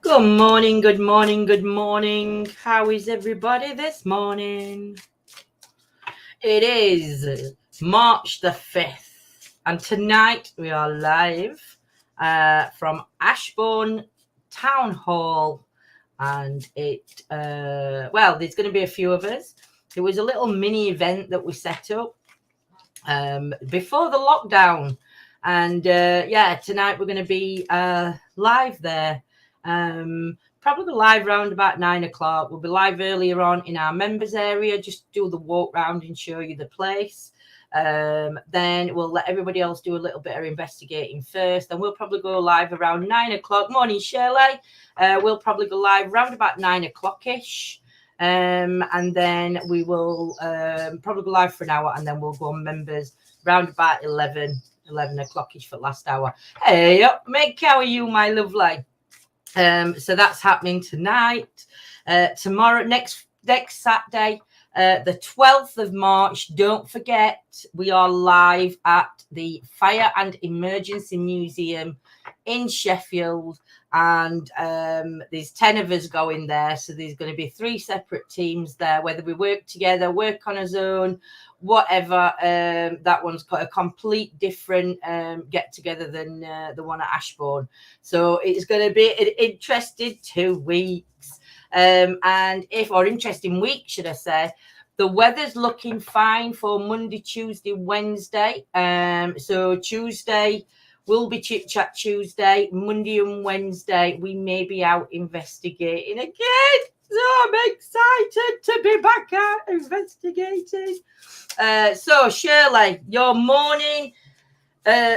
Good morning, good morning, good morning. How is everybody this morning? It is March the 5th, and tonight we are live from Ashbourne Town Hall. And there's going to be a few of us. It was a little mini event that we set up before the lockdown. And tonight we're going to be live there. Probably live around about 9 o'clock. We'll be live earlier on in our members area, just do the walk round and show you the place. Then we'll let everybody else do a little bit of investigating first. Then we'll probably go live around 9 o'clock. Morning, Shirley. We'll probably go live around about 9 o'clock-ish. And then we will probably go live for an hour, and then we'll go on members round about 11 o'clock-ish for last hour. Hey up, Meg, how are you, my lovely? So that's happening tonight. Tomorrow, next Saturday, the 12th of March. Don't forget, we are live at the Fire and Emergency Museum in Sheffield. And there's 10 of us going there. So there's going to be 3 separate teams there, whether we work together, work on our own, whatever. That one's got a complete different get together than the one at Ashbourne. So it's going to be an interesting 2 weeks. Interesting week, should I say. The weather's looking fine for Monday, Tuesday, Wednesday. So Tuesday will be Chit Chat Tuesday. Monday and Wednesday, we may be out investigating again. So I'm excited to be back out investigating. So Shirley, your morning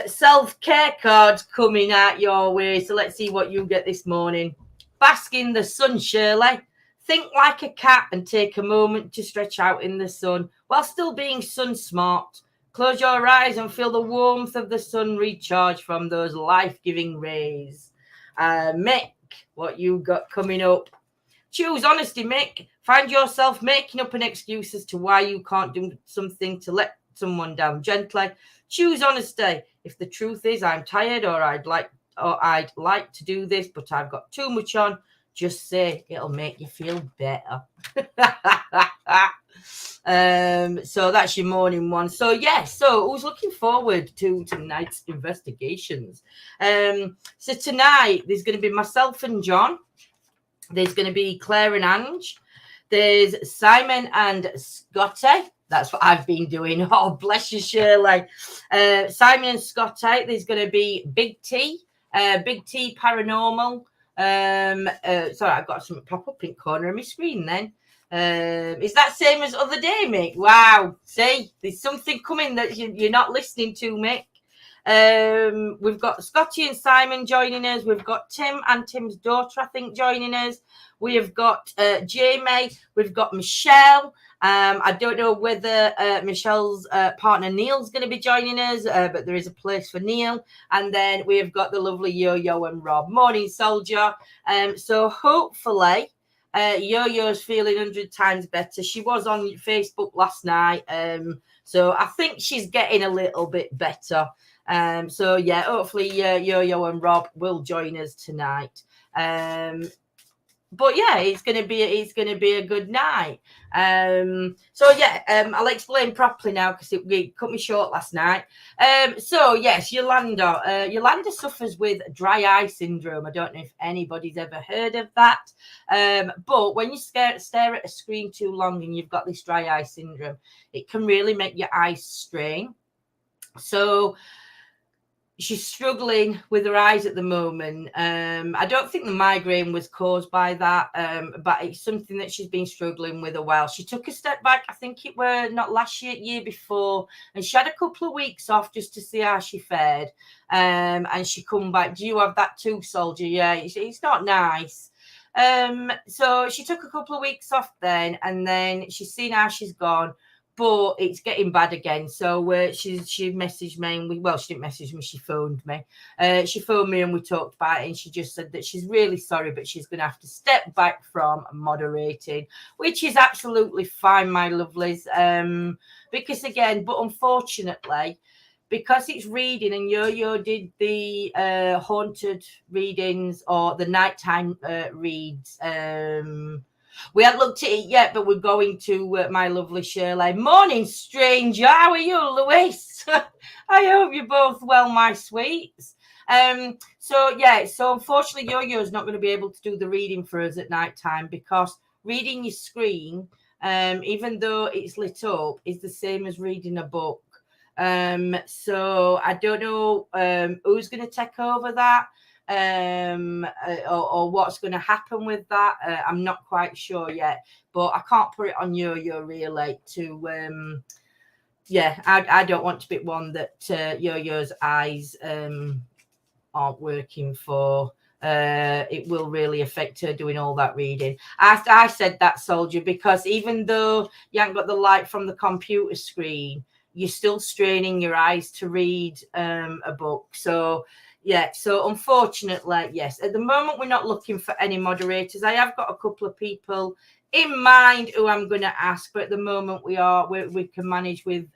self-care card's coming out your way. So let's see what you get this morning. Bask in the sun, Shirley. Think like a cat and take a moment to stretch out in the sun while still being sun smart. Close your eyes and feel the warmth of the sun recharge from those life-giving rays. Mick, what you got coming up? Choose honesty, Mick. Find yourself making up an excuse as to why you can't do something to let someone down gently. Choose honesty. If the truth is I'm tired or I'd like to do this, but I've got too much on, just say it'll make you feel better. So that's your morning one. So who's looking forward to tonight's investigations? So tonight there's going to be myself and John. There's going to be Claire and Ange. There's Simon and Scotty. That's what I've been doing. Oh, bless you, Shirley. Simon and Scotty. There's going to be Big T Paranormal. Sorry, I've got something pop up in the corner of my screen then. Is that same as other day, Mick? Wow. See, there's something coming that you're not listening to, Mick. We've got Scotty and Simon joining us. We've got Tim and Tim's daughter, I think, joining us. We have got Jamie. We've got Michelle. I don't know whether Michelle's partner Neil's going to be joining us, but there is a place for Neil. And then we have got the lovely Yo-Yo and Rob. Morning, soldier. So hopefully Yo-Yo's feeling 100 times better. She was on Facebook last night. So I think she's getting a little bit better. Hopefully Yo-Yo and Rob will join us tonight. It's gonna be a good night. I'll explain properly now because it cut me short last night. Yolanda. Yolanda suffers with dry eye syndrome. I don't know if anybody's ever heard of that. But when you stare at a screen too long and you've got this dry eye syndrome, it can really make your eyes strain. So she's struggling with her eyes at the moment. I don't think the migraine was caused by that, but it's something that she's been struggling with a while. She took a step back, I think it were not last year before, and she had a couple of weeks off just to see how she fared. And she come back. Do you have that too, soldier? Yeah, it's not nice. So she took a couple of weeks off then, and then she's seen how she's gone. But it's getting bad again. So she messaged me. And she didn't message me. She phoned me. She phoned me and we talked about it. And she just said that she's really sorry, but she's going to have to step back from moderating, which is absolutely fine, my lovelies. Because again, but unfortunately, because it's reading, and Yo-Yo did the haunted readings or the nighttime reads. We haven't looked at it yet, but we're going to my lovely Shirley. Morning, stranger. How are you, Louise? I hope you're both well, my sweets. So unfortunately, Yo-Yo's not going to be able to do the reading for us at night time, because reading your screen, even though it's lit up, is the same as reading a book. So I don't know who's going to take over that, or what's going to happen with that. I'm not quite sure yet, but I can't put it on Yo-Yo really to I don't want to be one that Yo-Yo's eyes aren't working for. It will really affect her doing all that reading. I said that, soldier, because even though you haven't got the light from the computer screen, you're still straining your eyes to read a book. So unfortunately, yes, at the moment we're not looking for any moderators. I have got a couple of people in mind who I'm going to ask, but at the moment we can manage with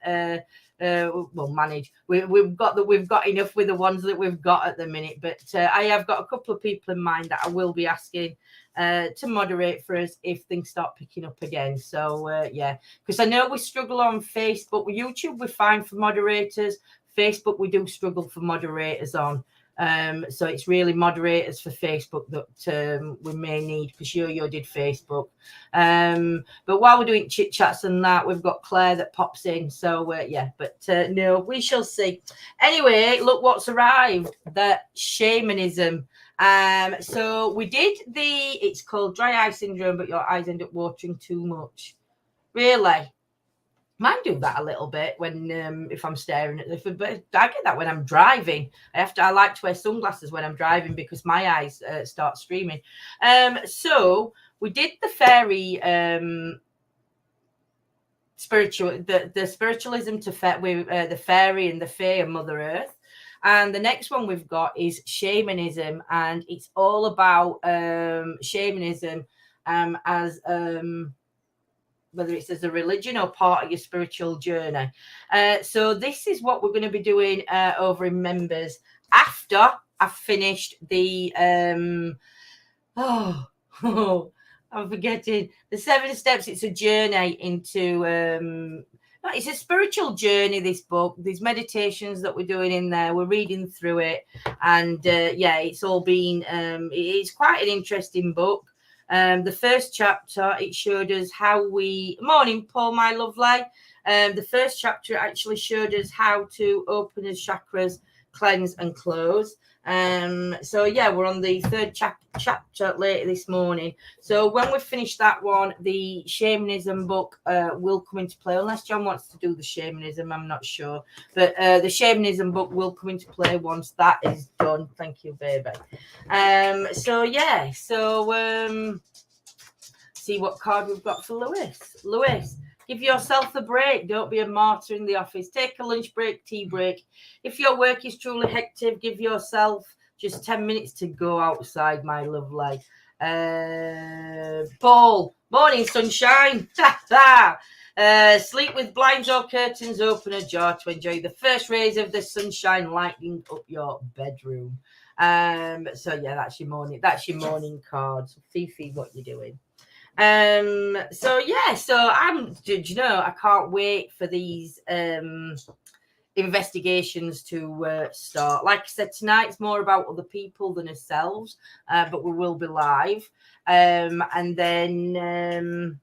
we've got enough with the ones that we've got at the minute, but I have got a couple of people in mind that I will be asking to moderate for us if things start picking up again. So because I know we struggle on Facebook. With YouTube we're fine for moderators. Facebook we do struggle for moderators on. So it's really moderators for Facebook that we may need, because Yo-Yo did Facebook. But while we're doing chit chats and that, we've got Claire that pops in. So no, we shall see. Anyway, look what's arrived: the shamanism. So we did it's called dry eye syndrome, but your eyes end up watering too much. Really? Mine do that a little bit when if I'm staring at the, but I get that when I'm driving. I like to wear sunglasses when I'm driving because my eyes start streaming. So we did the fairy the spiritualism to the fairy and the fae and Mother Earth. And the next one we've got is shamanism, and it's all about shamanism as whether it's as a religion or part of your spiritual journey. So this is what we're going to be doing over in members after I've finished the I'm forgetting the 7 steps. It's a journey into it's a spiritual journey, this book. There's meditations that we're doing in there. We're reading through it, and it's all been it's quite an interesting book. The first chapter, it showed us how morning, Paul, my lovely. The first chapter actually showed us how to open his chakras, cleanse and close. We're on the third chapter later this morning. So when we finish that one, the shamanism book will come into play, unless John wants to do the shamanism, I'm not sure. But the shamanism book will come into play once that is done. Thank you, baby. See what card we've got for Lewis. Give yourself a break. Don't be a martyr in the office. Take a lunch break, tea break. If your work is truly hectic, give yourself just 10 minutes to go outside, my lovely. Paul, morning, sunshine. Sleep with blinds or curtains open ajar to enjoy the first rays of the sunshine lighting up your bedroom. That's your morning. That's your morning card. So Fifi, what you doing? So I can't wait for these investigations to start. Like I said, tonight's more about other people than ourselves, but we will be live. And then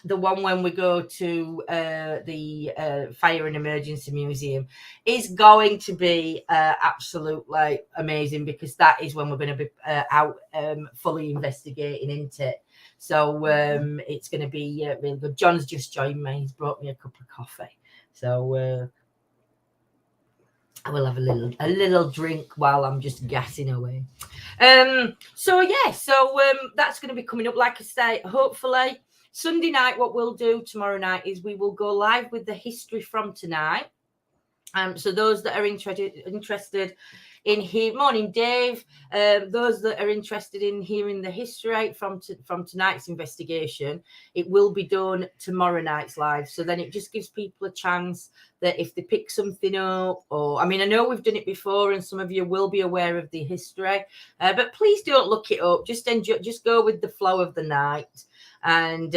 the one when we go to the Fire and Emergency Museum is going to be absolutely amazing, because that is when we're going to be out fully investigating into it. So it's going to be really good. John's just joined me. He's brought me a cup of coffee. So I will have a little drink while I'm just gassing away. That's going to be coming up. Like I say, hopefully Sunday night, what we'll do tomorrow night is we will go live with the history from tonight. So those that are interested in here. Morning, Dave. Those that are interested in hearing the history from tonight's investigation, it will be done tomorrow night's live. So then it just gives people a chance that if they pick something up, or I mean, I know we've done it before, and some of you will be aware of the history, but please don't look it up. Just enjoy, just go with the flow of the night, and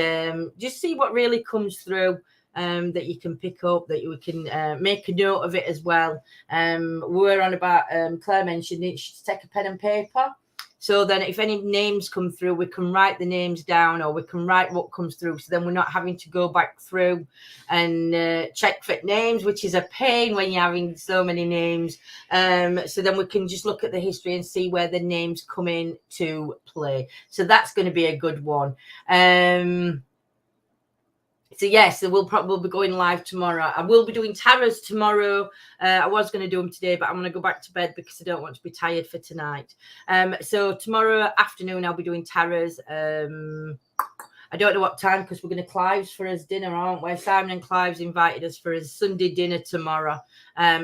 just see what really comes through. That you can pick up, that you can make a note of it as well. We're on about Claire mentioned it, should take a pen and paper. So then if any names come through, we can write the names down, or we can write what comes through. So then we're not having to go back through and check for names, which is a pain when you're having so many names. So then we can just look at the history and see where the names come in to play. So that's going to be a good one. So yes, we'll probably be going live tomorrow. I will be doing tarots tomorrow. I was going to do them today, but I'm going to go back to bed because I don't want to be tired for tonight. So tomorrow afternoon, I'll be doing tarots. I don't know what time, because we're going to Clive's for his dinner, aren't we? Simon and Clive's invited us for his Sunday dinner tomorrow.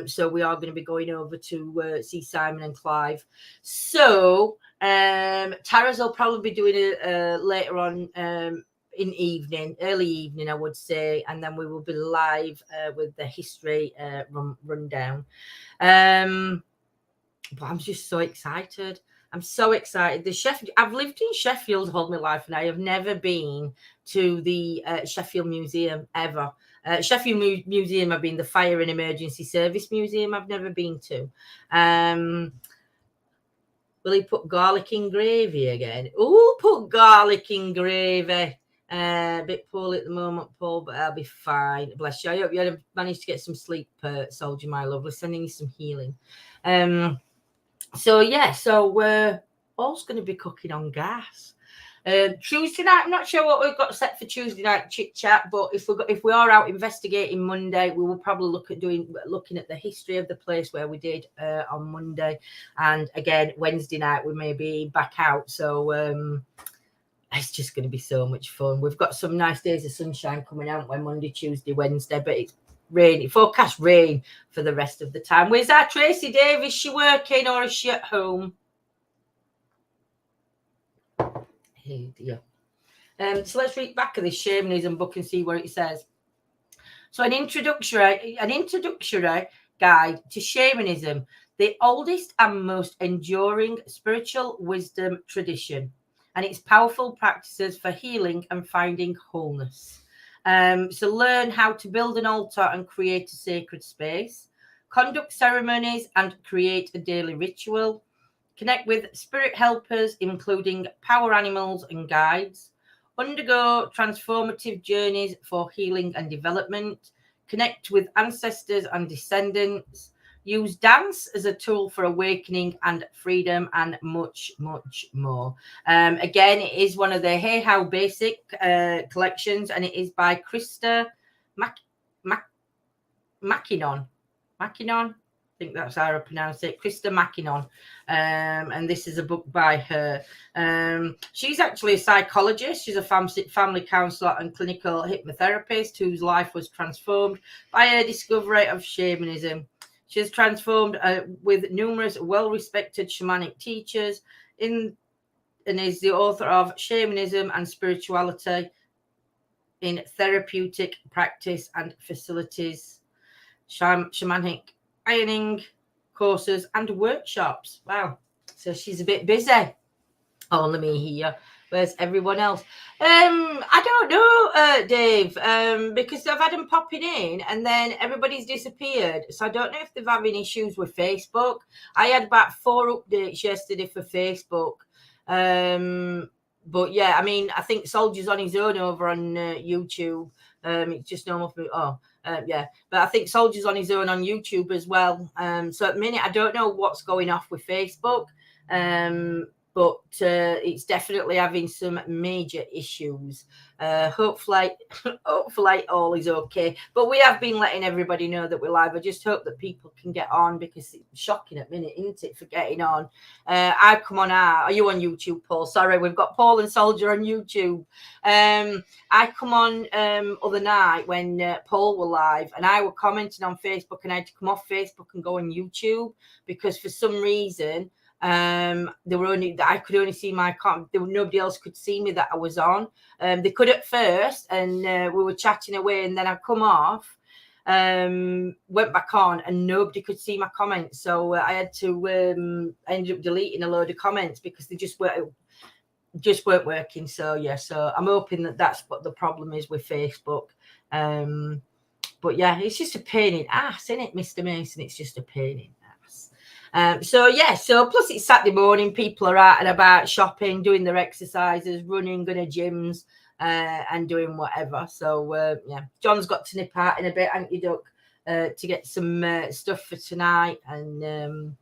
So we are going to be going over to see Simon and Clive. So tarots will probably be doing it later on in early evening, I would say, and then we will be live with the history rundown. But I'm just so excited. I'm so excited. I've lived in Sheffield all my life, and I have never been to the Sheffield Museum ever. Sheffield Museum, I've been the Fire and Emergency Service Museum. I've never been to. Will he put garlic in gravy again? Oh, put garlic in gravy. A bit poorly at the moment, Paul, but I'll be fine. Bless you. I hope you managed to get some sleep, soldier, my lovely. Sending you some healing. So we're all's going to be cooking on gas. Tuesday night, I'm not sure what we've got set for Tuesday night chit chat, but if we are out investigating Monday, we will probably look at looking at the history of the place where we did on Monday, and again Wednesday night we may be back out. So it's just going to be so much fun. We've got some nice days of sunshine coming out on Monday, Tuesday, Wednesday, but it's rainy, forecast rain for the rest of the time. Where's our Tracy Dave? Is she working or is she at home? Hey dear. So let's read back of this Shamanism book and see what it says. So an introductory guide to Shamanism, the oldest and most enduring spiritual wisdom tradition, and its powerful practices for healing and finding wholeness. So learn how to build an altar and create a sacred space, conduct ceremonies and create a daily ritual, connect with spirit helpers, including power animals and guides, undergo transformative journeys for healing and development, connect with ancestors and descendants, use dance as a tool for awakening and freedom, and much, much more. Again, it is one of the Hey How Basic collections, and it is by Krista Mackinnon. I think that's how I pronounce it. Krista Mackinnon. And this is a book by her. She's actually a psychologist. She's a family counselor and clinical hypnotherapist whose life was transformed by her discovery of shamanism. She has transformed with numerous well-respected shamanic teachers and is the author of Shamanism and Spirituality in Therapeutic Practice and Facilities, Shamanic Ironing courses and workshops. Wow. So she's a bit busy. Only me here. Where's everyone else? I don't know, Dave, because I've had them popping in and then everybody's disappeared. So I don't know if they're having issues with Facebook. I had about 4 updates yesterday for Facebook. But yeah, I mean, I think Soldier's on his own over on YouTube. It's just normal for me. Yeah, but I think Soldier's on his own on YouTube as well. So at the minute, I don't know what's going off with Facebook. but it's definitely having some major issues. Hopefully all is okay. But we have been letting everybody know that we're live. I just hope that people can get on, because it's shocking at minute, isn't it, for getting on. I come on are you on YouTube, Paul? Sorry, we've got Paul and Soldier on YouTube. I come on other night when Paul were live, and I were commenting on Facebook, and I had to come off Facebook and go on YouTube, because for some reason I could only see my comment. Nobody else could see me that I was on. They could at first, and we were chatting away, and then I come off, went back on, and nobody could see my comments. So I had to end up deleting a load of comments, because they just weren't working. So yeah, so I'm hoping that that's what the problem is with Facebook. But yeah, it's just a pain in the ass, isn't it, Mr. Mason? It's just a pain in the ass. So plus it's Saturday morning, people are out and about shopping, doing their exercises, running, going to gyms, and doing whatever. So yeah, John's got to nip out in a bit, ain't you, Duck, to get some stuff for tonight, and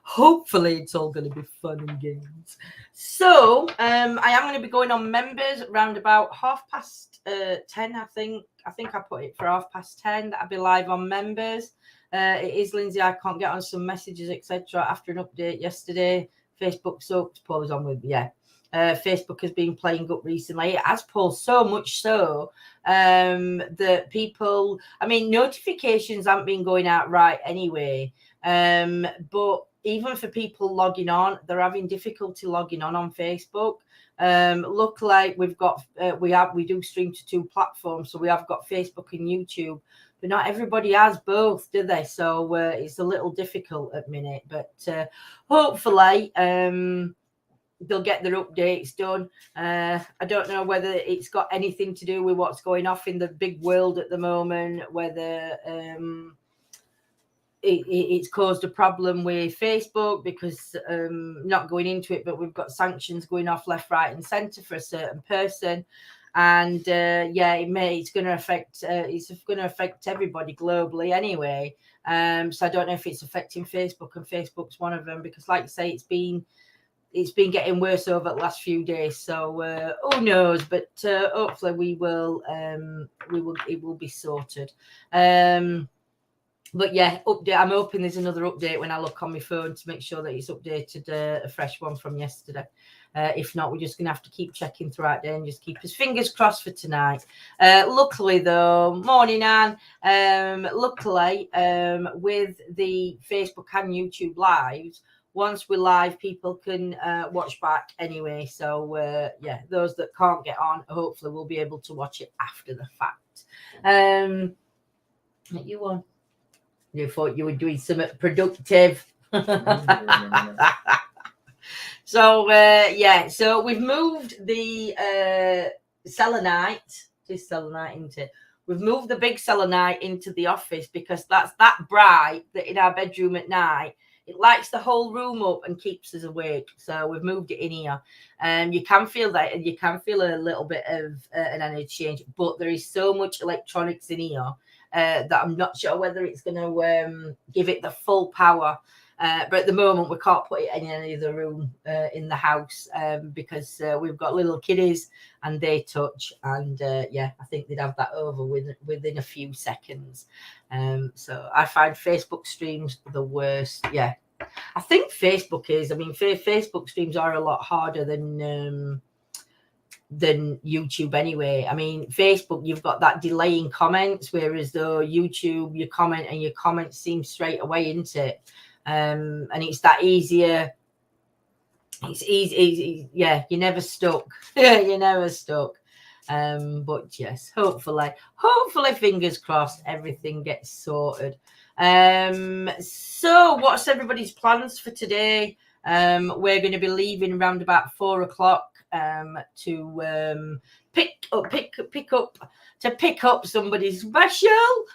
hopefully it's all going to be fun and games. So I am going to be going on members around about 10:30. I think I put it for 10:30 that I'll be live on members. It is Lindsay. I can't get on some messages, etc. after an update yesterday. Facebook sucked. Paul was on with, yeah. Facebook has been playing up recently. It has, Paul, so much so that people, I mean, notifications haven't been going out right anyway. But even for people logging on, they're having difficulty logging on Facebook. Luckily, we've got we do stream to 2 platforms, so we have got Facebook and YouTube, but not everybody has both, do they? So it's a little difficult at minute, but hopefully they'll get their updates done. I don't know whether it's got anything to do with what's going off in the big world at the moment, whether it's caused a problem with Facebook, because not going into it, but we've got sanctions going off left, right, and centre for a certain person, and yeah, it's going to affect everybody globally anyway. So I don't know if it's affecting Facebook, and Facebook's one of them, because, like you say, it's been getting worse over the last few days. So who knows? But hopefully it will be sorted. But yeah, update. I'm hoping there's another update when I look on my phone to make sure that it's updated, a fresh one from yesterday. If not, we're just going to have to keep checking throughout the day and just keep his fingers crossed for tonight. Luckily, though, morning, Anne. Luckily, with the Facebook and YouTube lives, once we're live, people can watch back anyway. So yeah, those that can't get on, hopefully we'll be able to watch it after the fact. You won. You thought you were doing something productive. So yeah, so we've moved the selenite. This selenite, isn't it? We've moved the big selenite into the office, because that's that bright that in our bedroom at night, it lights the whole room up and keeps us awake. So we've moved it in here. You can feel that, and you can feel a little bit of an energy change, but there is so much electronics in here that I'm not sure whether it's going to give it the full power. But at the moment, we can't put it in any other room in the house, because we've got little kiddies and they touch. And yeah, I think they'd have that over within a few seconds. So I find Facebook streams the worst. Yeah, I think Facebook is. I mean, Facebook streams are a lot harder than YouTube anyway. I mean, Facebook, you've got that delay in comments, whereas though YouTube, you comment and your comments seem straight away into it. And it's that easier. It's easy. Yeah, you're never stuck. You're never stuck. But yes, hopefully, fingers crossed, everything gets sorted. So what's everybody's plans for today? We're going to be leaving around about 4:00 to pick up somebody special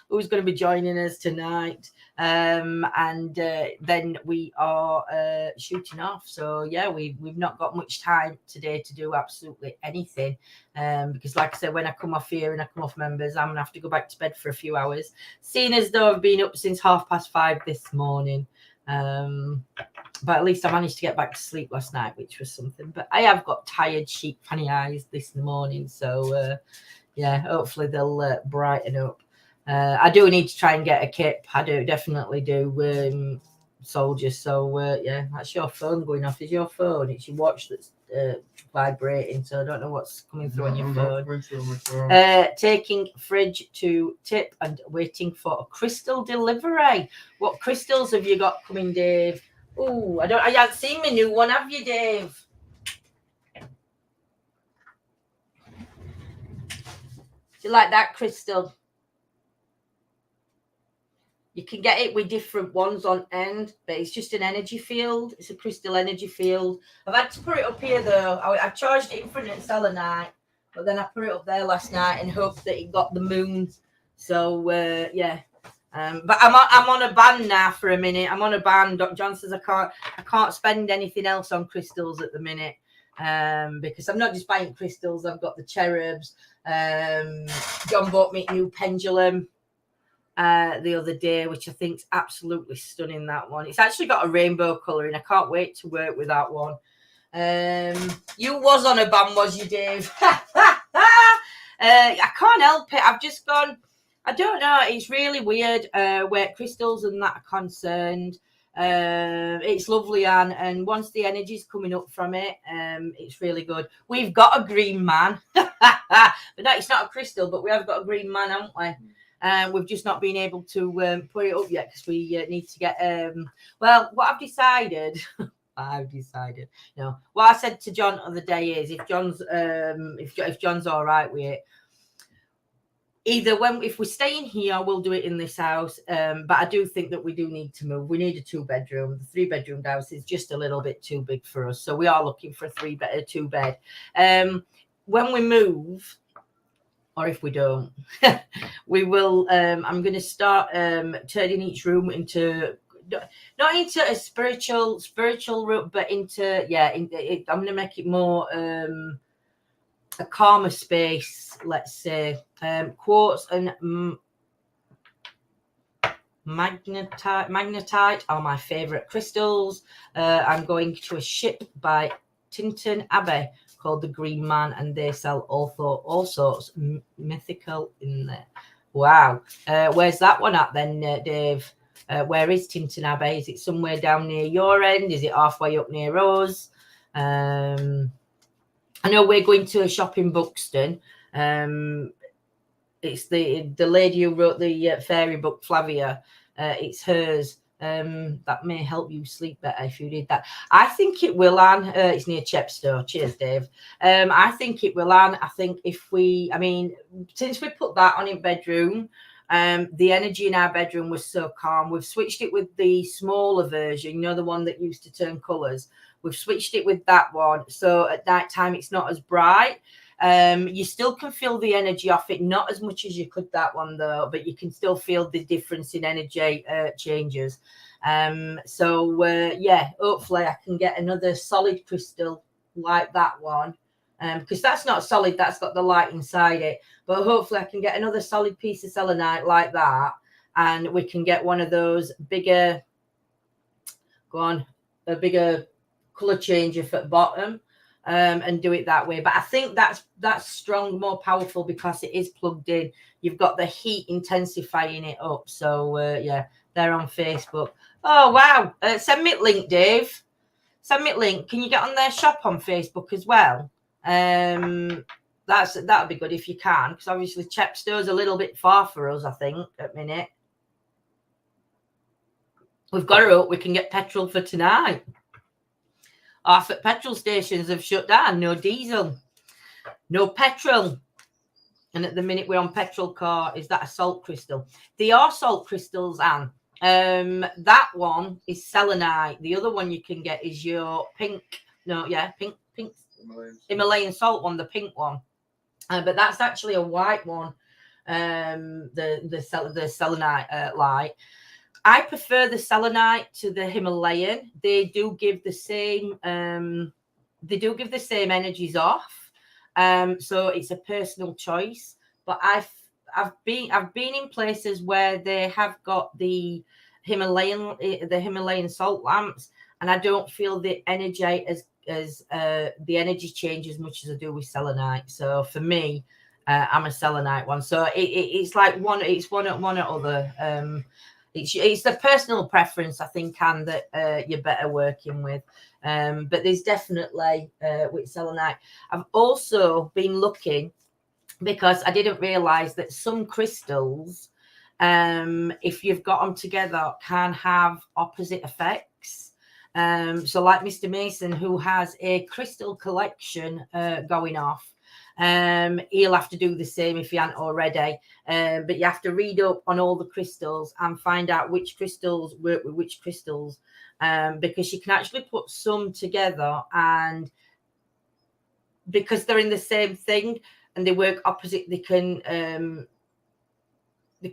who's going to be joining us tonight. And then we are shooting off. So yeah, we've not got much time today to do absolutely anything, because like I said, when I come off here and I come off members, I'm gonna have to go back to bed for a few hours, seeing as though I've been up since 5:30 this morning. But But at least I managed to get back to sleep last night, which was something. But I have got tired sheep fanny eyes this morning. So, yeah, hopefully they'll brighten up. I do need to try and get a kip. I do definitely do, soldiers. So, yeah, that's your phone going off. Is your phone? It's your watch that's vibrating. So I don't know what's coming through on your phone. Taking fridge to tip and waiting for a crystal delivery. What crystals have you got coming, Dave? Oh, I haven't seen my new one, have you, Dave? Do you like that crystal? You can get it with different ones on end, but it's just an energy field. It's a crystal energy field. I've had to put it up here, though. I charged it in front of selenite, but then I put it up there last night and hoped that it got the moon. So, yeah. But I'm on a ban now for a minute. I'm on a ban. Dr. John says I can't spend anything else on crystals at the minute, because I'm not just buying crystals. I've got the cherubs. John bought me a new pendulum the other day, which I think's absolutely stunning. That one. It's actually got a rainbow colour, and I can't wait to work with that one. You was on a ban, was you, Dave? I can't help it. I've just gone. I don't know. It's really weird where crystals and that are concerned. It's lovely, and once the energy's coming up from it, it's really good. We've got a green man, but no, it's not a crystal, but we have got a green man, haven't we? We've just not been able to put it up yet because we need to get. Well, what I've decided. No. What I said to John the other day is if John's if John's all right with it. Either if we're staying here, we'll do it in this house. But I do think that we do need to move. We need a 2-bedroom. The 3-bedroom house is just a little bit too big for us. So we are looking for a 2-bed. When we move, or if we don't, we will. I'm going to start turning each room into not into a spiritual room, but into I'm going to make it more. A calmer space, let's say. Quartz and magnetite are my favourite crystals. I'm going to a ship by Tinton Abbey called the Green Man, and they sell all sorts mythical in there. Wow. Where's that one at then, Dave? Where is Tinton Abbey? Is it somewhere down near your end? Is it halfway up near us? I know we're going to a shop in Buxton. It's the lady who wrote the fairy book, Flavia. It's hers. That may help you sleep better if you did that. I think it will, Anne. It's near Chepstow. Cheers, Dave. I think it will, Anne. I think since we put that on in bedroom, the energy in our bedroom was so calm. We've switched it with the smaller version, the one that used to turn colours. We've switched it with that one. So at night time, it's not as bright. You still can feel the energy off it, not as much as you could that one, though, but you can still feel the difference in energy changes. Hopefully I can get another solid crystal like that one. Because that's not solid, that's got the light inside it. But hopefully I can get another solid piece of selenite like that, and we can get one of those bigger, a bigger colour changer for the bottom, and do it that way. But I think that's strong, more powerful, because it is plugged in. You've got the heat intensifying it up. So they're on Facebook. Oh wow. Send me a link, Dave. Send me a link. Can you get on their shop on Facebook as well? That'd be good if you can, because obviously Chepstow's a little bit far for us, I think, at minute. We've got her up. We can get petrol for tonight. Half at petrol stations have shut down. No diesel, no petrol. And at the minute we're on petrol car. Is that a salt crystal? They are salt crystals, Anne. That one is selenite. The other one you can get is your pink Himalayan salt one, the pink one. But that's actually a white one. The selenite light. I prefer the selenite to the Himalayan. They do give the same. Energies off. So it's a personal choice. But I've been in places where they have got the Himalayan salt lamps, and I don't feel the energy as the energy change as much as I do with selenite. So for me, I'm a selenite one. So it's like one or other. It's the personal preference, I think, and that you're better working with. But there's definitely with selenite. I've also been looking, because I didn't realize that some crystals, if you've got them together, can have opposite effects. So like Mr. Mason, who has a crystal collection going off, he'll have to do the same if he hasn't already. But you have to read up on all the crystals and find out which crystals work with which crystals, because you can actually put some together, and because they're in the same thing and they work opposite, they can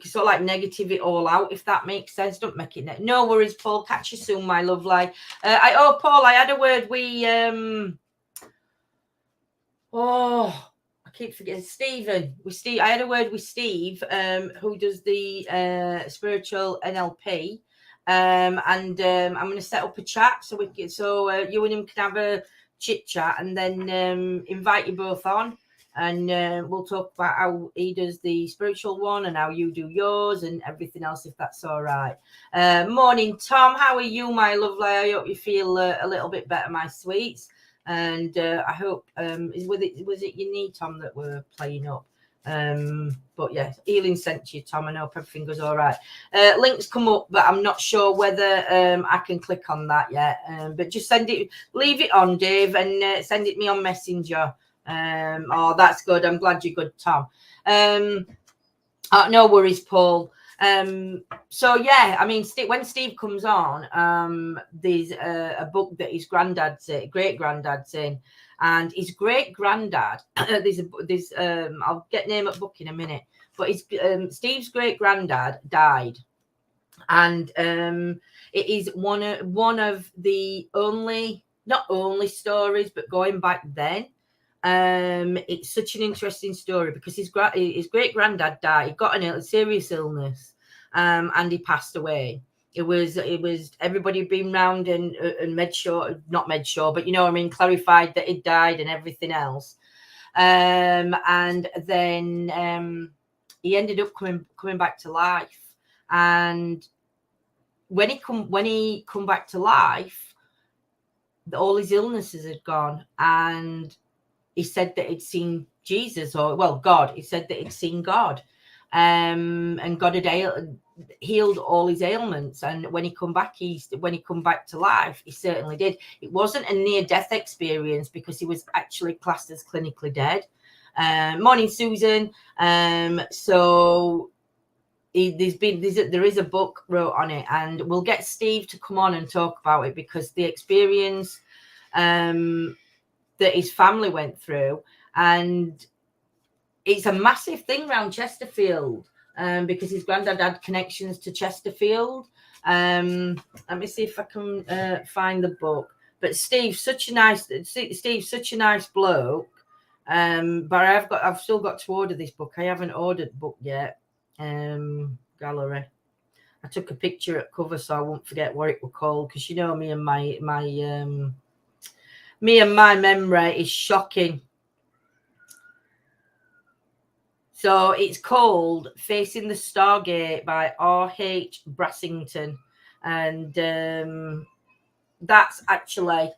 sort of like negative it all out, if that makes sense. Don't make it no worries, Paul. Catch you soon, my lovely. Paul, I had a word. I keep forgetting Stephen. I had a word with Steve, who does the spiritual NLP. And I'm going to set up a chat so you and him can have a chit chat, and then invite you both on, and we'll talk about how he does the spiritual one and how you do yours and everything else, if that's all right. Morning, Tom. How are you, my lovely? I hope you feel a little bit better, my sweets. And I hope was it your knee, Tom, that we're playing up? But yeah, healing sent to you, Tom. I hope everything goes all right. Links come up, but I'm not sure whether I can click on that yet. But just leave it on, Dave, and send it me on Messenger. That's good. I'm glad you're good, Tom. No worries, Paul. So yeah, I mean, when Steve comes on, there's a book that his great granddad's in, and his great granddad. there's I'll get name up book in a minute, but Steve's great granddad died, and it is one of the not only stories, but going back then. It's such an interesting story, because his great granddad died. He got a serious illness, and he passed away. It was everybody been round and not made sure, but you know what I mean, clarified that he died and everything else. And then he ended up coming back to life. And when he come back to life, all his illnesses had gone, and he said that he'd seen Jesus, God. He said that he'd seen God, and God had healed all his ailments. And when he come back to life, he certainly did. It wasn't a near-death experience, because he was actually classed as clinically dead. Morning, Susan. So there is a book wrote on it, and we'll get Steve to come on and talk about it, because the experience that his family went through, and it's a massive thing around Chesterfield, because his granddad had connections to Chesterfield. Let me see if I can find the book. But Steve's such a nice bloke. But I've still got to order this book. I haven't ordered the book yet. Gallery. I took a picture at cover so I won't forget what it was called, because you know me and my memory is shocking. So it's called Facing the Stargate by R.H. Brassington. And that's actually,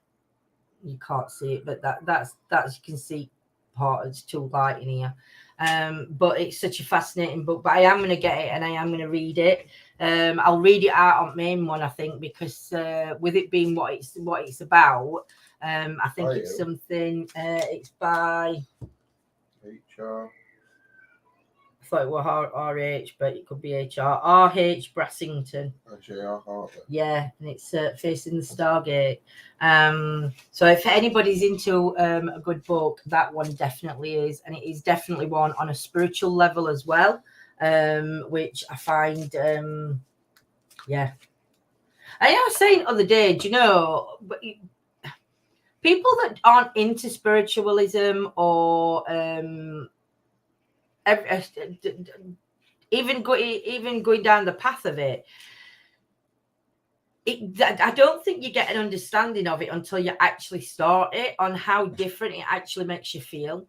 you can't see it, but that's you can see part, it's too light in here. But it's such a fascinating book. But I am going to get it, and I am going to read it. I'll read it out on main one, I think, because with it being what it's about, I think it's something. It's by HR. I thought it was RH, but it could be HR. R.H. Brassington. Yeah, and it's Facing the Stargate. So if anybody's into a good book, that one definitely is, and it is definitely one on a spiritual level as well, which I find, yeah. I was saying the other day, do you know, people that aren't into spiritualism or even going down the path of it, I don't think you get an understanding of it until you actually start it, on how different it actually makes you feel.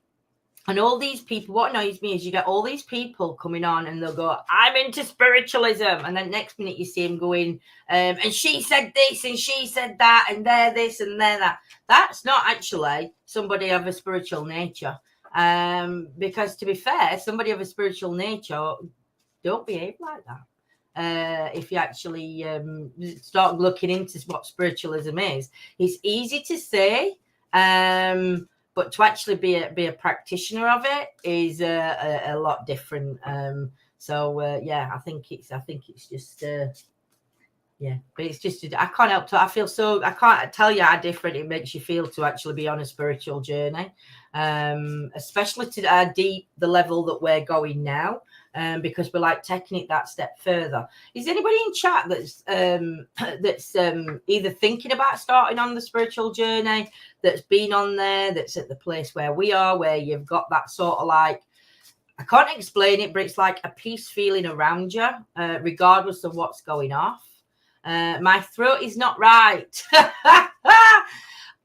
And all these people, what annoys me is you get all these people coming on and they'll go, I'm into spiritualism. And then next minute you see them going, and she said this and she said that and they're this and they're that. That's not actually somebody of a spiritual nature. Because to be fair, somebody of a spiritual nature don't behave like that. If you actually start looking into what spiritualism is, it's easy to say, but to actually be a practitioner of it is a lot different. Yeah, I think it's just yeah, but it's just I can't help to. I can't tell you how different it makes you feel to actually be on a spiritual journey, especially to the level that we're going now. Because we're like taking it that step further. Is anybody in chat that's either thinking about starting on the spiritual journey, that's been on there, that's at the place where we are, where you've got that sort of like, I can't explain it, but it's like a peace feeling around you, regardless of what's going off. My throat is not right.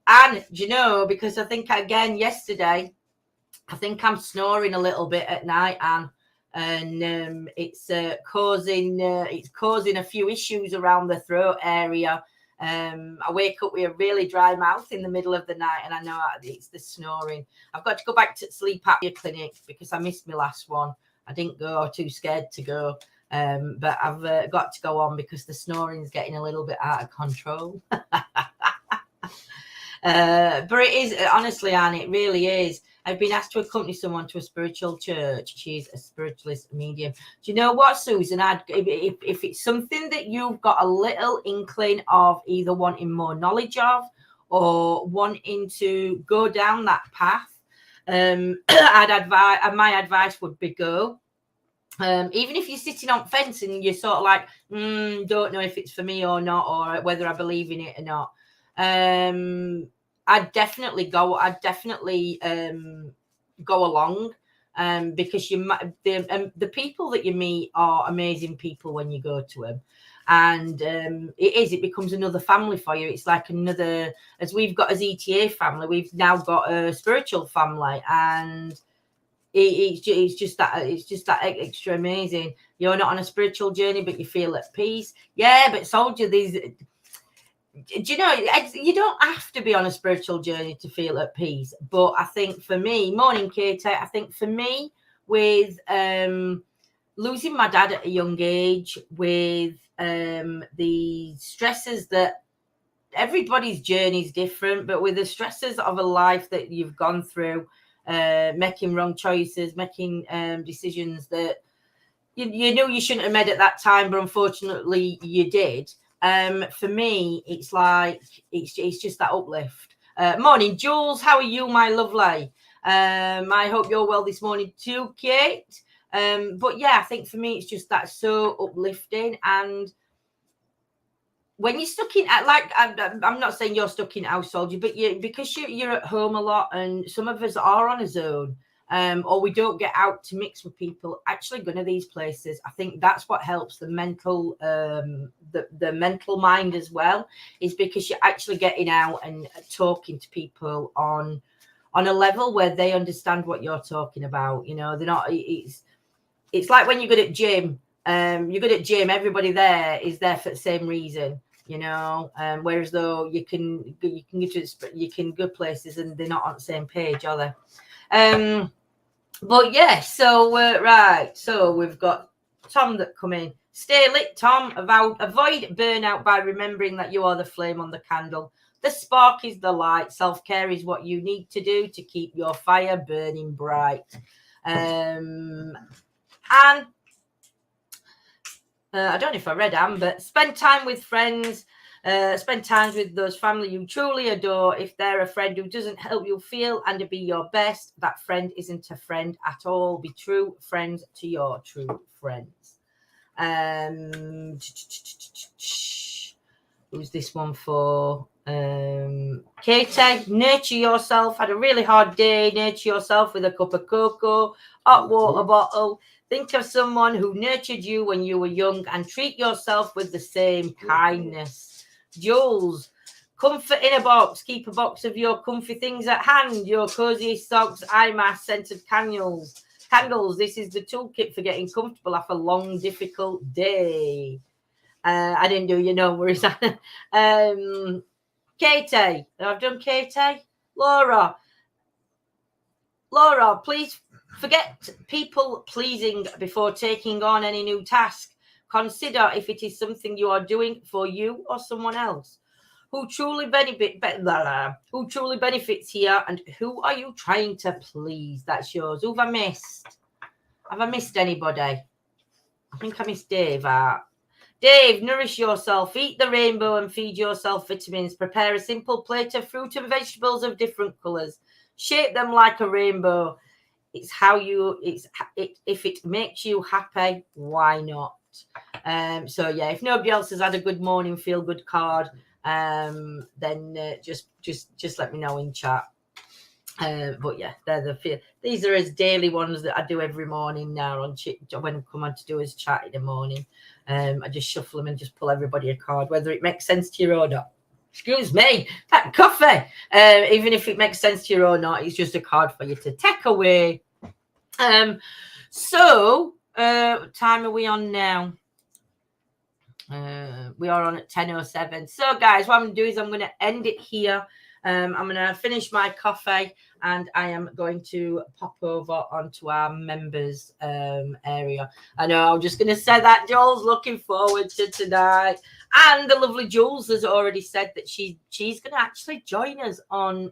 And do you know, because I think again yesterday, I think I'm snoring a little bit at night, and it's causing a few issues around the throat area. I wake up with a really dry mouth in the middle of the night, and I know it's the snoring. I've got to go back to sleep apnea clinic because I missed my last one. I didn't go, too scared to go. But I've got to go on because the snoring is getting a little bit out of control. But it is, honestly, Anne, it really is. I've been asked to accompany someone to a spiritual church. She's a spiritualist medium. Do you know what, Susan? If it's something that you've got a little inkling of either wanting more knowledge of or wanting to go down that path, my advice would be go. Even if you're sitting on fence and you're sort of like, don't know if it's for me or not, or whether I believe in it or not. I'd definitely go. I'd definitely go along, because the people that you meet are amazing people when you go to them, and it becomes another family for you. It's like another, as we've got as ETA family, we've now got a spiritual family, and it's just that extra amazing. You're not on a spiritual journey, but you feel at peace. Yeah, but soldier, these. Do you know, you don't have to be on a spiritual journey to feel at peace. But I think for me, morning, Kate, I think for me, with losing my dad at a young age, with the stresses that everybody's journey is different, but with the stresses of a life that you've gone through, making wrong choices, making decisions that you know you shouldn't have made at that time, but unfortunately you did. For me, it's like it's just that uplift. Morning, Jules. How are you, my lovely? I hope you're well this morning too, Kate. But yeah, I think for me, it's just that so uplifting. And when you're stuck in, like, I'm not saying you're stuck in house soldier, but because you're at home a lot, and some of us are on his own. Or we don't get out to mix with people, actually going to these places. I think that's what helps the mental the mental mind as well, is because you're actually getting out and talking to people on a level where they understand what you're talking about. You know, they're not, it's like when you're good at gym, everybody there is there for the same reason, you know, whereas though you can go places and they're not on the same page, are they? But yeah, so right, so we've got Tom that come in. Stay lit, Tom. Avoid burnout by remembering that you are the flame on the candle. The spark is the light. Self-care is what you need to do to keep your fire burning bright. And I don't know if I read Anne, but spend time with friends. Spend time with those family you truly adore. If they're a friend who doesn't help you feel and to be your best, that friend isn't a friend at all. Be true friends to your true friends. Who's this one for? Katie, nurture yourself. Had a really hard day. Nurture yourself with a cup of cocoa, hot water bottle. Think of someone who nurtured you when you were young and treat yourself with the same kindness. Jules, comfort in a box. Keep a box of your comfy things at hand. Your cozy socks, eye mask, scented candles. This is the toolkit for getting comfortable after a long, difficult day. I didn't do you, no worries. Katie, I've done Katie. Laura, please forget people pleasing before taking on any new task. Consider if it is something you are doing for you or someone else. Who truly benefits here, and who are you trying to please? That's yours. Who have I missed? Have I missed anybody? I think I missed Dave. Dave, nourish yourself, eat the rainbow and feed yourself vitamins. Prepare a simple plate of fruit and vegetables of different colours. Shape them like a rainbow. It's how you, if it makes you happy, why not? So yeah, if nobody else has had a good morning feel good card, then just let me know in chat. But yeah, these are his daily ones that I do every morning now on when I come on to do his chat in the morning. I just shuffle them and just pull everybody a card, whether it makes sense to you or not. Excuse me, that coffee. Even if it makes sense to you or not, it's just a card for you to take away. So time are we on now? We are on at 10:07. So guys, what I'm gonna do is I'm gonna end it here. I'm gonna finish my coffee and I am going to pop over onto our members area. I know I'm just gonna say that Joel's looking forward to tonight, and the lovely Jules has already said that she's gonna actually join us on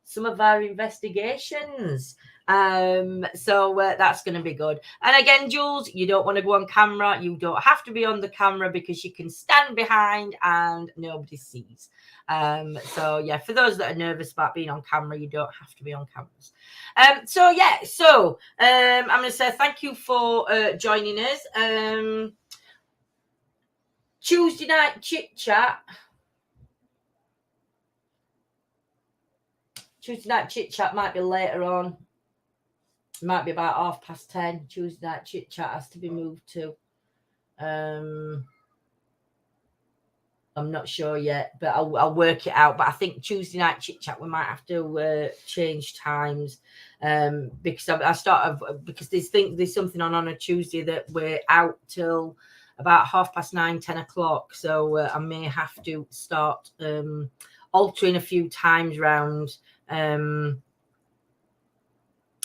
some of our investigations. So that's going to be good. And again, Jules, you don't want to go on camera. You don't have to be on the camera because you can stand behind and nobody sees. So yeah, for those that are nervous about being on camera, you don't have to be on cameras. So yeah, so I'm going to say thank you for joining us. Tuesday night chit chat. Tuesday night chit chat might be later on. It might be about 10:30. Tuesday night chit chat has to be moved to. I'm not sure yet, but I'll work it out. But I think Tuesday night chit chat we might have to change times because because there's something on a Tuesday that we're out till about 9:30, 10 o'clock. So I may have to start altering a few times round.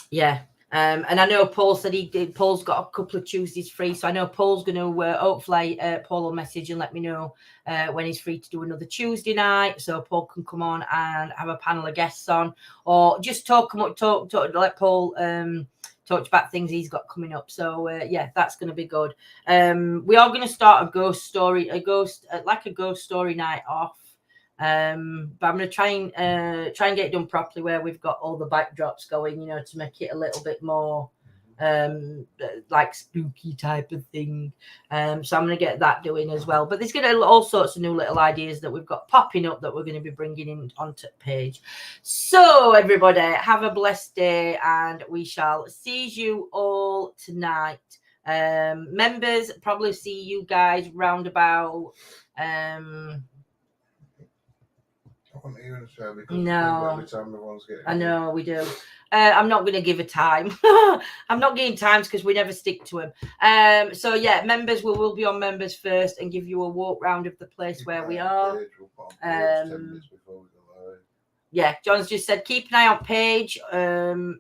Yeah. And I know Paul said Paul's got a couple of Tuesdays free. So I know Paul's going to hopefully Paul will message and let me know when he's free to do another Tuesday night. So Paul can come on and have a panel of guests on, or just talk let Paul talk about things he's got coming up. So yeah, that's going to be good. We are going to start a ghost story night off. But I'm going to try and get it done properly, where we've got all the backdrops going, to make it a little bit more like spooky type of thing. So I'm going to get that doing as well. But there's going to be all sorts of new little ideas that we've got popping up that we're going to be bringing in onto the page. So everybody, have a blessed day, and we shall see you all tonight. Members, probably see you guys round about. No, I know we do. I'm not going to give a time. I'm not giving times because we never stick to them. So yeah, members, we will be on members first and give you a walk round of the place where we are. Yeah, John's just said keep an eye on page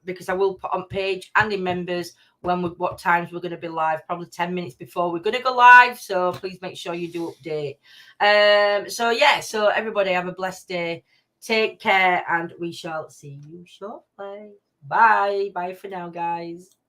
because I will put on page and in members what times we're going to be live, probably 10 minutes before we're going to go live. So please make sure you do update. So yeah, so everybody have a blessed day. Take care, and we shall see you shortly. Bye for now, guys.